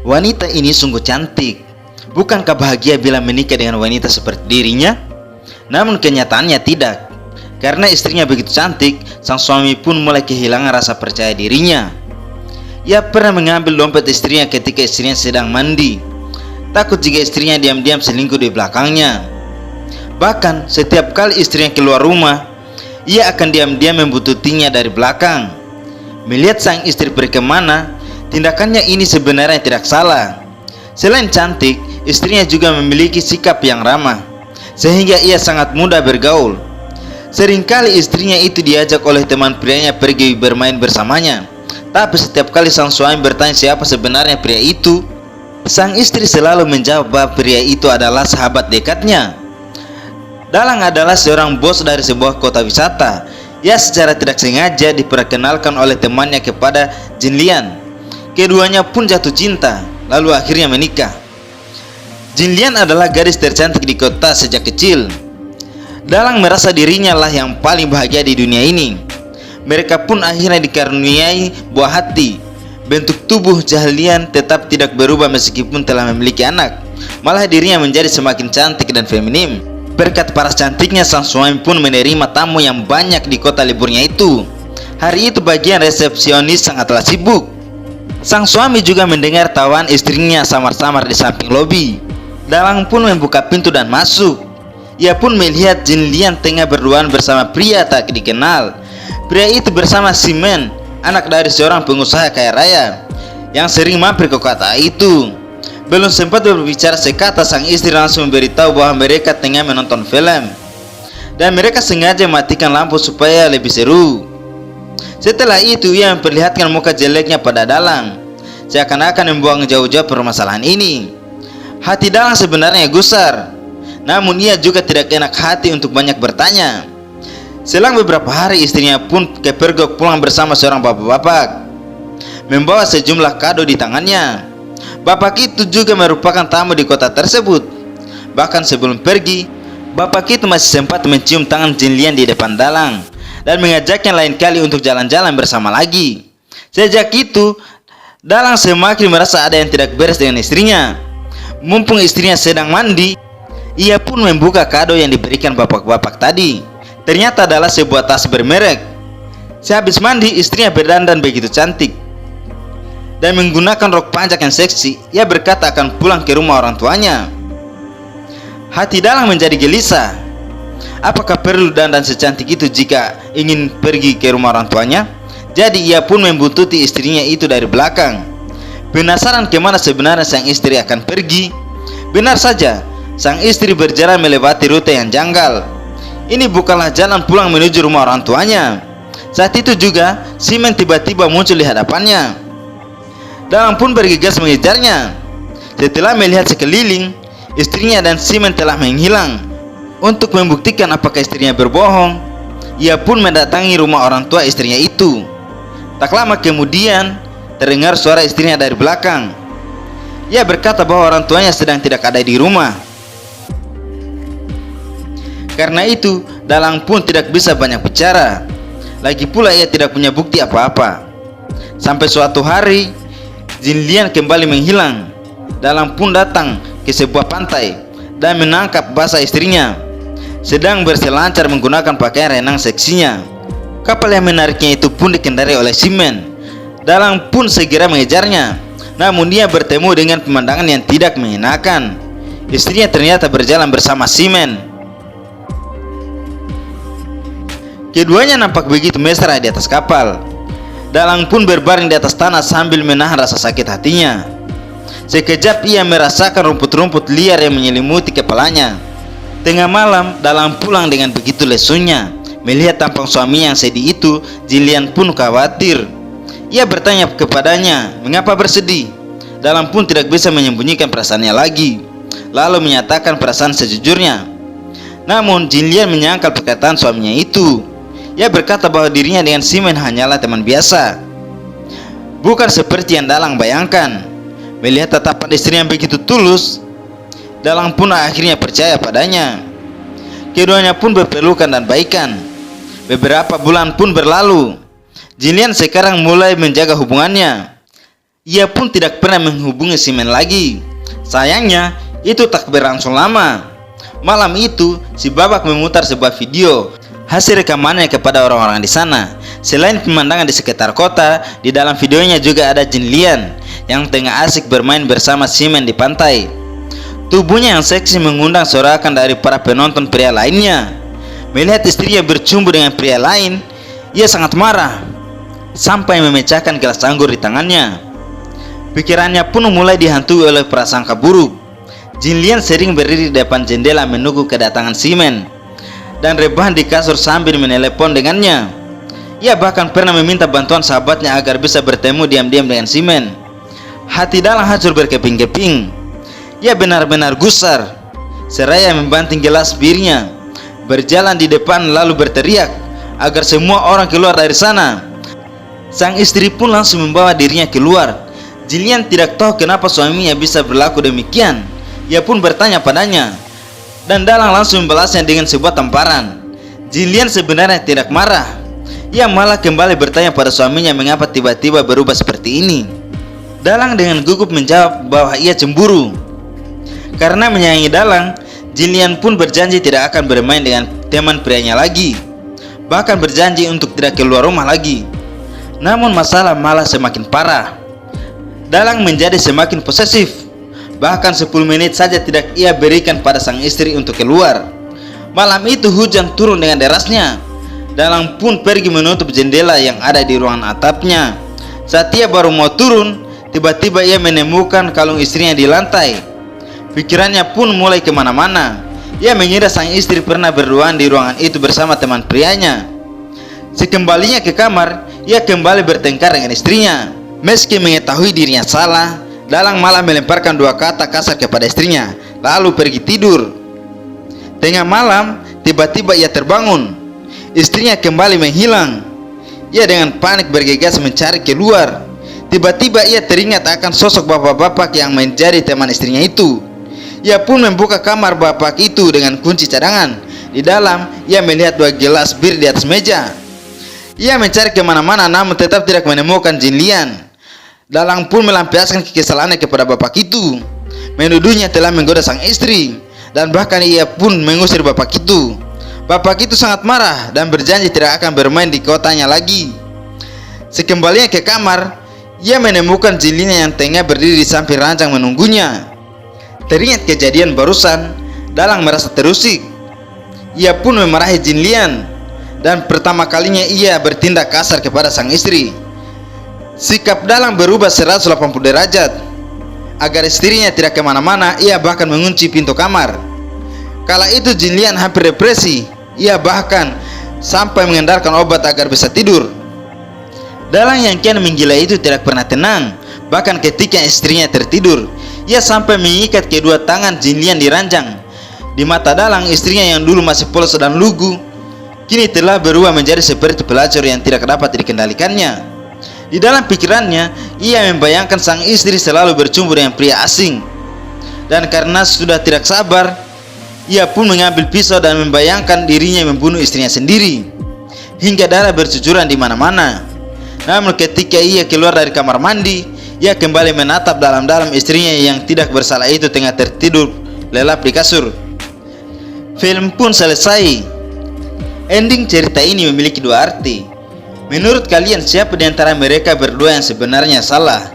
Wanita ini sungguh cantik. Bukankah bahagia bila menikah dengan wanita seperti dirinya? Namun kenyataannya tidak. Karena istrinya begitu cantik, sang suami pun mulai kehilangan rasa percaya dirinya. Ia pernah mengambil dompet istrinya ketika istrinya sedang mandi, takut jika istrinya diam-diam selingkuh di belakangnya. Bahkan setiap kali istrinya keluar rumah, ia akan diam-diam membututinya dari belakang. Melihat sang istri pergi kemana, tindakannya ini sebenarnya tidak salah. Selain cantik, istrinya juga memiliki sikap yang ramah, sehingga ia sangat mudah bergaul. Seringkali istrinya itu diajak oleh teman prianya pergi bermain bersamanya. Tapi setiap kali sang suami bertanya siapa sebenarnya pria itu, sang istri selalu menjawab bahwa pria itu adalah sahabat dekatnya. Dalang adalah seorang bos dari sebuah kota wisata. Ia secara tidak sengaja diperkenalkan oleh temannya kepada Jin Lian. Keduanya pun jatuh cinta, lalu akhirnya menikah. Jin Lian adalah gadis tercantik di kota sejak kecil. Dalang merasa dirinya lah yang paling bahagia di dunia ini. Mereka pun akhirnya dikaruniai buah hati. Bentuk tubuh Lian tetap tidak berubah meskipun telah memiliki anak. Malah dirinya menjadi semakin cantik dan feminim. Berkat paras cantiknya, sang suami pun menerima tamu yang banyak di kota liburnya itu. Hari itu bagian resepsionis sangatlah sibuk. Sang suami juga mendengar tawaran istrinya samar-samar di samping lobi. Dalang pun membuka pintu dan masuk. Ia pun melihat Jin Lian tengah berduaan bersama pria tak dikenal. Pria itu bersama Simen, anak dari seorang pengusaha kaya raya yang sering mampir ke kota itu. Belum sempat berbicara sekata, sang istri langsung memberitahu bahwa mereka tengah menonton film dan mereka sengaja matikan lampu supaya lebih seru. Setelah itu ia memperlihatkan muka jeleknya pada Dalang, seakan-akan membuang jauh-jauh permasalahan ini. Hati Dalang sebenarnya gusar, namun ia juga tidak enak hati untuk banyak bertanya. Selang beberapa hari istrinya pun kepergok pulang bersama seorang bapak-bapak, membawa sejumlah kado di tangannya. Bapak itu juga merupakan tamu di kota tersebut. Bahkan sebelum pergi, bapak itu masih sempat mencium tangan Jin Lian di depan Dalang dan mengajaknya lain kali untuk jalan-jalan bersama lagi. Sejak itu, Dalang semakin merasa ada yang tidak beres dengan istrinya. Mumpung istrinya sedang mandi, ia pun membuka kado yang diberikan bapak-bapak tadi. Ternyata adalah sebuah tas bermerek. Sehabis mandi, istrinya berdandan begitu cantik dan menggunakan rok panjang yang seksi. Ia berkata akan pulang ke rumah orang tuanya. Hati Dalang menjadi gelisah. Apakah perlu dandan secantik itu jika ingin pergi ke rumah orang tuanya? Jadi ia pun membuntuti istrinya itu dari belakang. Penasaran kemana sebenarnya sang istri akan pergi? Benar saja, sang istri berjalan melewati rute yang janggal. Ini bukanlah jalan pulang menuju rumah orang tuanya. Saat itu juga Simen tiba-tiba muncul di hadapannya. Dalang pun bergegas mengejarnya. Setelah melihat sekeliling, istrinya dan Simen telah menghilang. Untuk membuktikan apakah istrinya berbohong, ia pun mendatangi rumah orang tua istrinya itu. Tak lama kemudian terdengar suara istrinya dari belakang. Ia berkata bahwa orang tuanya sedang tidak ada di rumah. Karena itu, Dalang pun tidak bisa banyak bicara. Lagi pula ia tidak punya bukti apa-apa. Sampai suatu hari, Jin Lian kembali menghilang. Dalang pun datang ke sebuah pantai dan menangkap basah istrinya sedang berselancar menggunakan pakaian renang seksinya. Kapal yang menariknya itu pun dikendarai oleh Simen. Dalang pun segera mengejarnya, namun dia bertemu dengan pemandangan yang tidak mengenakan. Istrinya ternyata berjalan bersama Simen. Keduanya nampak begitu mesra di atas kapal. Dalang pun berbaring di atas tanah sambil menahan rasa sakit hatinya. Sekejap ia merasakan rumput-rumput liar yang menyelimuti kepalanya. Tengah malam, Dalang pulang dengan begitu lesunya. Melihat tampang suami yang sedih itu, Jin Lian pun khawatir. Ia bertanya kepadanya, mengapa bersedih? Dalang pun tidak bisa menyembunyikan perasaannya lagi, lalu menyatakan perasaan sejujurnya. Namun Jin Lian menyangkal perkataan suaminya itu. Ia berkata bahwa dirinya dengan Simen hanyalah teman biasa, bukan seperti yang Dalang bayangkan. Melihat tatapan istri yang begitu tulus, Dalang pun akhirnya percaya padanya. Keduanya pun berpelukan dan baikan. Beberapa bulan pun berlalu. Jin Lian sekarang mulai menjaga hubungannya. Ia pun tidak pernah menghubungi Simen lagi. Sayangnya, itu tak berlangsung lama. Malam itu, si Babak memutar sebuah video hasil rekamannya kepada orang-orang di sana. Selain pemandangan di sekitar kota, di dalam videonya juga ada Jin Lian yang tengah asik bermain bersama Simen di pantai. Tubuhnya yang seksi mengundang sorakan dari para penonton pria lainnya. Melihat istrinya bercumbu dengan pria lain, ia sangat marah sampai memecahkan gelas anggur di tangannya. Pikirannya pun mulai dihantui oleh prasangka buruk. Jin Lian sering berdiri di depan jendela menunggu kedatangan Simen dan rebahan di kasur sambil menelepon dengannya. Ia bahkan pernah meminta bantuan sahabatnya agar bisa bertemu diam-diam dengan Simen. Hati Dalang hancur berkeping-keping. Ia benar-benar gusar. Seraya membanting gelas birnya, berjalan di depan lalu berteriak agar semua orang keluar dari sana. Sang istri pun langsung membawa dirinya keluar. Jin Lian tidak tahu kenapa suaminya bisa berlaku demikian. Ia pun bertanya padanya, dan Dalang langsung membalasnya dengan sebuah tamparan. Jin Lian sebenarnya tidak marah. Ia malah kembali bertanya pada suaminya mengapa tiba-tiba berubah seperti ini. Dalang dengan gugup menjawab bahwa ia cemburu. Karena menyayangi Dalang, Jin Lian pun berjanji tidak akan bermain dengan teman prianya lagi, bahkan berjanji untuk tidak keluar rumah lagi. Namun masalah malah semakin parah. Dalang menjadi semakin posesif. Bahkan 10 menit saja tidak ia berikan pada sang istri untuk keluar. Malam itu hujan turun dengan derasnya. Dalang pun pergi menutup jendela yang ada di ruangan atapnya. Saat ia baru mau turun, tiba-tiba ia menemukan kalung istrinya di lantai. Pikirannya pun mulai kemana-mana. Ia mengira sang istri pernah berduaan di ruangan itu bersama teman prianya. Sekembalinya ke kamar, ia kembali bertengkar dengan istrinya. Meski mengetahui dirinya salah, Dalang malah melemparkan 2 kata kasar kepada istrinya, lalu pergi tidur. Tengah malam, tiba-tiba ia terbangun. Istrinya kembali menghilang. Ia dengan panik bergegas mencari keluar. Tiba-tiba ia teringat akan sosok bapak-bapak yang menjadi teman istrinya itu. Ia pun membuka kamar bapak itu dengan kunci cadangan. Di dalam, ia melihat 2 gelas bir di atas meja. Ia mencari kemana-mana namun tetap tidak menemukan Jin Lian. Dalang pun melampiaskan kekesalannya kepada bapak itu, menuduhnya telah menggoda sang istri, dan bahkan ia pun mengusir bapak itu. Bapak itu sangat marah dan berjanji tidak akan bermain di kotanya lagi. Sekembalinya ke kamar, ia menemukan Jin Lian yang tengah berdiri di samping ranjang menunggunya. Teringat kejadian barusan, Dalang merasa terusik. Ia pun memarahi Jin Lian, dan pertama kalinya ia bertindak kasar kepada sang istri. Sikap Dalang berubah 180 derajat. Agar istrinya tidak kemana-mana, ia bahkan mengunci pintu kamar. Kala itu Jin Lian hampir depresi. Ia bahkan sampai mengendarkan obat agar bisa tidur. Dalang yang kian menggila itu tidak pernah tenang. Bahkan ketika istrinya tertidur, ia sampai mengikat kedua tangan Jin Lian di ranjang. Di mata Dalang, istrinya yang dulu masih polos dan lugu, kini telah berubah menjadi seperti pelacur yang tidak dapat dikendalikannya. Di dalam pikirannya, ia membayangkan sang istri selalu bercumbu dengan pria asing. Dan karena sudah tidak sabar, ia pun mengambil pisau dan membayangkan dirinya membunuh istrinya sendiri, hingga darah bercucuran di mana-mana. Namun ketika ia keluar dari kamar mandi, ia kembali menatap dalam-dalam istrinya yang tidak bersalah itu tengah tertidur lelap di kasur. Film pun selesai. Ending cerita ini memiliki 2 arti. Menurut kalian siapa di antara mereka berdua yang sebenarnya salah?